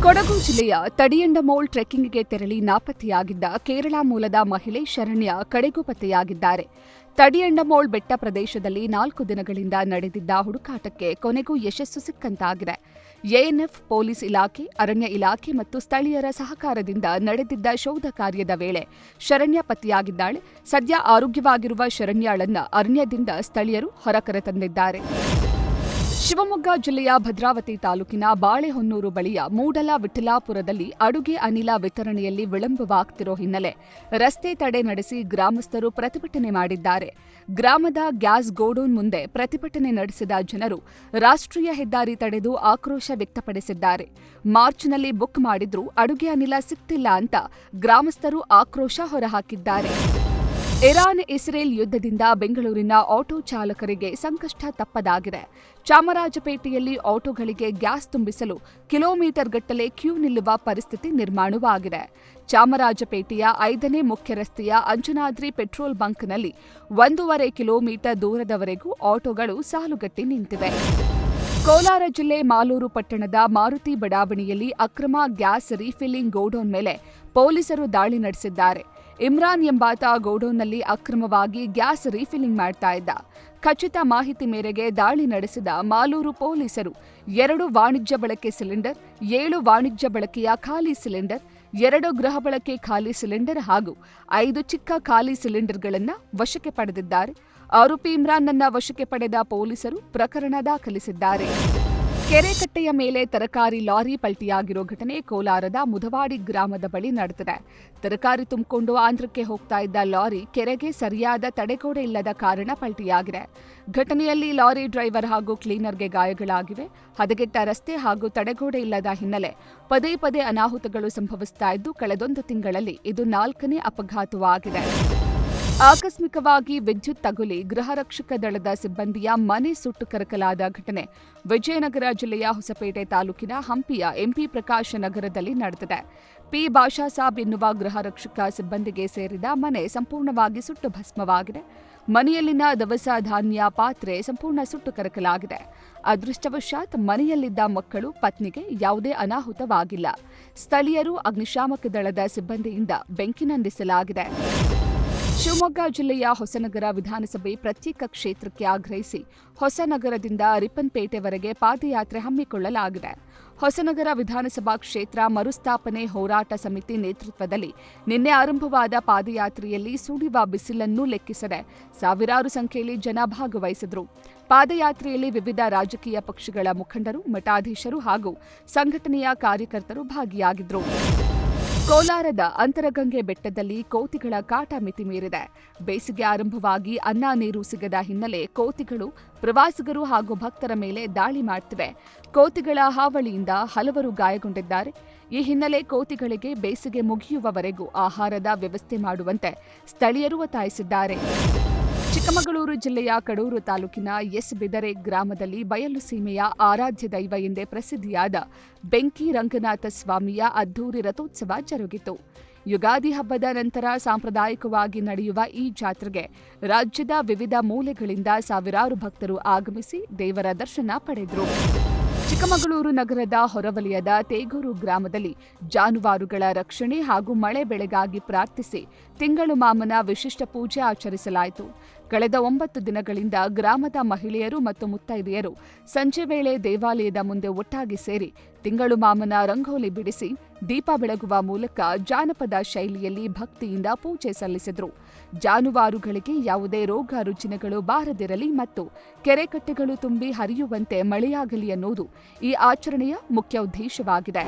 ಕೊಡಗು ಜಿಲ್ಲೆಯ ತಡಿಯಂಡಮೋಳ್ ಟ್ರೆಕ್ಕಿಂಗ್ಗೆ ತೆರಳಿ ನಾಪತ್ತೆಯಾಗಿದ್ದ ಕೇರಳ ಮೂಲದ ಮಹಿಳೆ ಶರಣ್ಯ ಕಡೆಗೂ ಪತ್ತೆಯಾಗಿದ್ದಾರೆ. ತಡಿಯಂಡಮೋಳ್ ಬೆಟ್ಟ ಪ್ರದೇಶದಲ್ಲಿ 4 ದಿನಗಳಿಂದ ನಡೆದಿದ್ದ ಹುಡುಕಾಟಕ್ಕೆ ಕೊನೆಗೂ ಯಶಸ್ಸು ಸಿಕ್ಕಂತಾಗಿದೆ. ಎಎನ್ಎಫ್, ಪೊಲೀಸ್ ಇಲಾಖೆ, ಅರಣ್ಯ ಇಲಾಖೆ ಮತ್ತು ಸ್ಥಳೀಯರ ಸಹಕಾರದಿಂದ ನಡೆದಿದ್ದ ಶೋಧ ಕಾರ್ಯದ ವೇಳೆ ಶರಣ್ಯ ಪತ್ತೆಯಾಗಿದ್ದಾಳೆ. ಸದ್ಯ ಆರೋಗ್ಯವಾಗಿರುವ ಶರಣ್ಯಾಳನ್ನ ಅರಣ್ಯದಿಂದ ಸ್ಥಳೀಯರು ಹೊರಕರೆತಂದಿದ್ದಾರೆ. ಶಿವಮೊಗ್ಗ ಜಿಲ್ಲೆಯ ಭದ್ರಾವತಿ ತಾಲೂಕಿನ ಬಾಳೆಹೊನ್ನೂರು ಬಳಿಯ ಮೂಡಲ ವಿಠಲಾಪುರದಲ್ಲಿ ಅಡುಗೆ ಅನಿಲ ವಿತರಣೆಯಲ್ಲಿ ವಿಳಂಬವಾಗ್ತಿರೋ ಹಿನ್ನೆಲೆ ರಸ್ತೆ ತಡೆ ನಡೆಸಿ ಗ್ರಾಮಸ್ಥರು ಪ್ರತಿಭಟನೆ ಮಾಡಿದ್ದಾರೆ. ಗ್ರಾಮದ ಗ್ಯಾಸ್ ಗೋಡೌನ್ ಮುಂದೆ ಪ್ರತಿಭಟನೆ ನಡೆಸಿದ ಜನರು ರಾಷ್ಟ್ರೀಯ ಹೆದ್ದಾರಿ ತಡೆದು ಆಕ್ರೋಶ ವ್ಯಕ್ತಪಡಿಸಿದ್ದಾರೆ. ಮಾರ್ಚ್ನಲ್ಲಿ ಬುಕ್ ಮಾಡಿದ್ರೂ ಅಡುಗೆ ಅನಿಲ ಸಿಗ್ತಿಲ್ಲ ಅಂತ ಗ್ರಾಮಸ್ಥರು ಆಕ್ರೋಶ ಹೊರಹಾಕಿದ್ದಾರೆ. ಇರಾನ್-ಇಸ್ರೇಲ್ ಯುದ್ಧದಿಂದ ಬೆಂಗಳೂರಿನ ಆಟೋ ಚಾಲಕರಿಗೆ ಸಂಕಷ್ಟ ತಪ್ಪದಾಗಿದೆ. ಚಾಮರಾಜಪೇಟೆಯಲ್ಲಿ ಆಟೋಗಳಿಗೆ ಗ್ಯಾಸ್ ತುಂಬಿಸಲು ಕಿಲೋಮೀಟರ್ಗಟ್ಟಲೆ ಕ್ಯೂ ನಿಲ್ಲುವ ಪರಿಸ್ಥಿತಿ ನಿರ್ಮಾಣವಾಗಿದೆ. ಚಾಮರಾಜಪೇಟೆಯ 5ನೇ ಮುಖ್ಯ ರಸ್ತೆಯ ಅಂಜನಾದ್ರಿ ಪೆಟ್ರೋಲ್ ಬಂಕ್ನಲ್ಲಿ 1.5 ಕಿಲೋಮೀಟರ್ ದೂರದವರೆಗೂ ಆಟೋಗಳು ಸಾಲುಗಟ್ಟಿ ನಿಂತಿವೆ. ಕೋಲಾರ ಜಿಲ್ಲೆ ಮಾಲೂರು ಪಟ್ಟಣದ ಮಾರುತಿ ಬಡಾವಣೆಯಲ್ಲಿ ಅಕ್ರಮ ಗ್ಯಾಸ್ ರೀಫಿಲ್ಲಿಂಗ್ ಗೋಡೌನ್ ಮೇಲೆ ಪೊಲೀಸರು ದಾಳಿ ನಡೆಸಿದ್ದಾರೆ. ಇಮ್ರಾನ್ ಎಂಬಾತ ಗೋಡೌನ್ನಲ್ಲಿ ಅಕ್ರಮವಾಗಿ ಗ್ಯಾಸ್ ರೀಫಿಲ್ಲಿಂಗ್ ಮಾಡ್ತಾ ಇದ್ದ. ಖಚಿತ ಮಾಹಿತಿ ಮೇರೆಗೆ ದಾಳಿ ನಡೆಸಿದ ಮಾಲೂರು ಪೊಲೀಸರು 2 ವಾಣಿಜ್ಯ ಬಳಕೆ ಸಿಲಿಂಡರ್, 7 ವಾಣಿಜ್ಯ ಬಳಕೆಯ ಖಾಲಿ ಸಿಲಿಂಡರ್, 2 ಗೃಹ ಬಳಕೆ ಖಾಲಿ ಸಿಲಿಂಡರ್ ಹಾಗೂ 5 ಚಿಕ್ಕ ಖಾಲಿ ಸಿಲಿಂಡರ್ಗಳನ್ನು ವಶಕ್ಕೆ ಪಡೆದಿದ್ದಾರೆ. ಆರೋಪಿ ಇಮ್ರಾನ್ನನ್ನ ವಶಕ್ಕೆ ಪಡೆದ ಪೊಲೀಸರು ಪ್ರಕರಣ ದಾಖಲಿಸಿದ್ದಾರೆ. ಕೆರೆಕಟ್ಟೆಯ ಮೇಲೆ ತರಕಾರಿ ಲಾರಿ ಪಲ್ಟಿಯಾಗಿರೋ ಘಟನೆ ಕೋಲಾರದ ಮುಧವಾಡಿ ಗ್ರಾಮದ ಬಳಿ ನಡೆದಿದೆ. ತರಕಾರಿ ತುಂಬಿಕೊಂಡು ಆಂಧ್ರಕ್ಕೆ ಹೋಗ್ತಾ ಇದ್ದ ಲಾರಿ ಕೆರೆಗೆ ಸರಿಯಾದ ತಡೆಗೋಡೆ ಇಲ್ಲದ ಕಾರಣ ಪಲ್ಟಿಯಾಗಿದೆ. ಘಟನೆಯಲ್ಲಿ ಲಾರಿ ಡ್ರೈವರ್ ಹಾಗೂ ಕ್ಲೀನರ್ಗೆ ಗಾಯಗಳಾಗಿವೆ. ಹದಗೆಟ್ಟ ರಸ್ತೆ ಹಾಗೂ ತಡೆಗೋಡೆ ಇಲ್ಲದ ಹಿನ್ನೆಲೆ ಪದೇ ಪದೇ ಅನಾಹುತಗಳು ಸಂಭವಿಸ್ತಾ ಇದ್ದು, ಕಳೆದೊಂದು ತಿಂಗಳಲ್ಲಿ ಇದು 4ನೇ ಅಪಘಾತವಾಗಿದೆ. ಆಕಸ್ಮಿಕವಾಗಿ ವಿದ್ಯುತ್ ತಗುಲಿ ಗೃಹರಕ್ಷಕ ದಳದ ಸಿಬ್ಬಂದಿಯ ಮನೆ ಸುಟ್ಟು ಕರಕಲಾದ ಘಟನೆ ವಿಜಯನಗರ ಜಿಲ್ಲೆಯ ಹೊಸಪೇಟೆ ತಾಲೂಕಿನ ಹಂಪಿಯ ಎಂಪಿ ಪ್ರಕಾಶ್ ನಗರದಲ್ಲಿ ನಡೆದಿದೆ. ಪಿ ಭಾಷಾಸಾಬ್ ಎನ್ನುವ ಗೃಹರಕ್ಷಕ ಸಿಬ್ಬಂದಿಗೆ ಸೇರಿದ ಮನೆ ಸಂಪೂರ್ಣವಾಗಿ ಸುಟ್ಟು ಭಸ್ಮವಾಗಿದೆ. ಮನೆಯಲ್ಲಿನ ದವಸ ಧಾನ್ಯ ಪಾತ್ರೆ ಸಂಪೂರ್ಣ ಸುಟ್ಟು ಕರಕಲಾಗಿದೆ. ಅದೃಷ್ಟವಶಾತ್ ಮನೆಯಲ್ಲಿದ್ದ ಮಕ್ಕಳು, ಪತ್ನಿಗೆ ಯಾವುದೇ ಅನಾಹುತವಾಗಿಲ್ಲ. ಸ್ಥಳೀಯರು, ಅಗ್ನಿಶಾಮಕ ದಳದ ಸಿಬ್ಬಂದಿಯಿಂದ ಬೆಂಕಿ ನಂದಿಸಲಾಗಿದೆ. ಶಿವಮೊಗ್ಗ ಜಿಲ್ಲೆಯ ಹೊಸನಗರ ವಿಧಾನಸಭೆ ಪ್ರತ್ಯೇಕ ಕ್ಷೇತ್ರಕ್ಕೆ ಆಗ್ರಹಿಸಿ ಹೊಸನಗರದಿಂದ ರಿಪ್ಪನ್ಪೇಟೆವರೆಗೆ ಪಾದಯಾತ್ರೆ ಹಮ್ಮಿಕೊಳ್ಳಲಾಗಿದೆ. ಹೊಸನಗರ ವಿಧಾನಸಭಾ ಕ್ಷೇತ್ರ ಮರುಸ್ಥಾಪನೆ ಹೋರಾಟ ಸಮಿತಿ ನೇತೃತ್ವದಲ್ಲಿ ನಿನ್ನೆ ಆರಂಭವಾದ ಪಾದಯಾತ್ರೆಯಲ್ಲಿ ಸುಡಿಯುವ ಬಿಸಿಲನ್ನೂ ಲೆಕ್ಕಿಸದೆ ಸಾವಿರಾರು ಸಂಖ್ಯೆಯಲ್ಲಿ ಜನ ಭಾಗವಹಿಸಿದರು. ಪಾದಯಾತ್ರೆಯಲ್ಲಿ ವಿವಿಧ ರಾಜಕೀಯ ಪಕ್ಷಗಳ ಮುಖಂಡರು, ಮಠಾಧೀಶರು ಹಾಗೂ ಸಂಘಟನೆಯ ಕಾರ್ಯಕರ್ತರು ಭಾಗಿಯಾಗಿದ್ದರು. ಕೋಲಾರದ ಅಂತರಗಂಗೆ ಬೆಟ್ಟದಲ್ಲಿ ಕೋತಿಗಳ ಕಾಟ ಮಿತಿ ಮೀರಿದೆ. ಬೇಸಿಗೆ ಆರಂಭವಾಗಿ ಅನ್ನ ನೀರು ಸಿಗದ ಹಿನ್ನೆಲೆ ಕೋತಿಗಳು ಪ್ರವಾಸಿಗರು ಹಾಗೂ ಭಕ್ತರ ಮೇಲೆ ದಾಳಿ ಮಾಡುತ್ತಿವೆ. ಕೋತಿಗಳ ಹಾವಳಿಯಿಂದ ಹಲವರು ಗಾಯಗೊಂಡಿದ್ದಾರೆ. ಈ ಹಿನ್ನೆಲೆ ಕೋತಿಗಳಿಗೆ ಬೇಸಿಗೆ ಮುಗಿಯುವವರೆಗೂ ಆಹಾರದ ವ್ಯವಸ್ಥೆ ಮಾಡುವಂತೆ ಸ್ಥಳೀಯರು ಒತ್ತಾಯಿಸಿದ್ದಾರೆ. ಚಿಕ್ಕಮಗಳೂರು ಜಿಲ್ಲೆಯ ಕಡೂರು ತಾಲೂಕಿನ ಎಸ್ ಬಿದರೆ ಗ್ರಾಮದಲ್ಲಿ ಬಯಲು ಸೀಮೆಯ ಆರಾಧ್ಯ ದೈವ ಎಂದೇ ಪ್ರಸಿದ್ಧಿಯಾದ ಬೆಂಕಿ ರಂಗನಾಥ ಸ್ವಾಮಿಯ ಅದ್ಧೂರಿ ರಥೋತ್ಸವ ಜರುಗಿತು. ಯುಗಾದಿ ಹಬ್ಬದ ನಂತರ ಸಾಂಪ್ರದಾಯಿಕವಾಗಿ ನಡೆಯುವ ಈ ಜಾತ್ರೆಗೆ ರಾಜ್ಯದ ವಿವಿಧ ಮೂಲೆಗಳಿಂದ ಸಾವಿರಾರು ಭಕ್ತರು ಆಗಮಿಸಿ ದೇವರ ದರ್ಶನ ಪಡೆದರು. ಚಿಕ್ಕಮಗಳೂರು ನಗರದ ಹೊರವಲಯದ ತೇಗೂರು ಗ್ರಾಮದಲ್ಲಿ ಜಾನುವಾರುಗಳ ರಕ್ಷಣೆ ಹಾಗೂ ಮಳೆ ಬೆಳೆಗಾಗಿ ಪ್ರಾರ್ಥಿಸಿ ತಿಂಗಳು ಮಾಮನ ವಿಶಿಷ್ಟ ಪೂಜೆ ಆಚರಿಸಲಾಯಿತು. ಕಳೆದ 9 ದಿನಗಳಿಂದ ಗ್ರಾಮದ ಮಹಿಳೆಯರು ಮತ್ತು ಮುತ್ತೈದೆಯರು ಸಂಜೆ ವೇಳೆ ದೇವಾಲಯದ ಮುಂದೆ ಒಟ್ಟಾಗಿ ಸೇರಿ ತಿಂಗಳು ಮಾಮನ ರಂಗೋಲಿ ಬಿಡಿಸಿ ದೀಪ ಬೆಳಗುವ ಮೂಲಕ ಜಾನಪದ ಶೈಲಿಯಲ್ಲಿ ಭಕ್ತಿಯಿಂದ ಪೂಜೆ ಸಲ್ಲಿಸಿದರು. ಜಾನುವಾರುಗಳಿಗೆ ಯಾವುದೇ ರೋಗ ರುಜಿನಗಳು ಬಾರದಿರಲಿ ಮತ್ತು ಕೆರೆಕಟ್ಟೆಗಳು ತುಂಬಿ ಹರಿಯುವಂತೆ ಮಳೆಯಾಗಲಿ ಅನ್ನೋದು ಈ ಆಚರಣೆಯ ಮುಖ್ಯ ಉದ್ದೇಶವಾಗಿದೆ.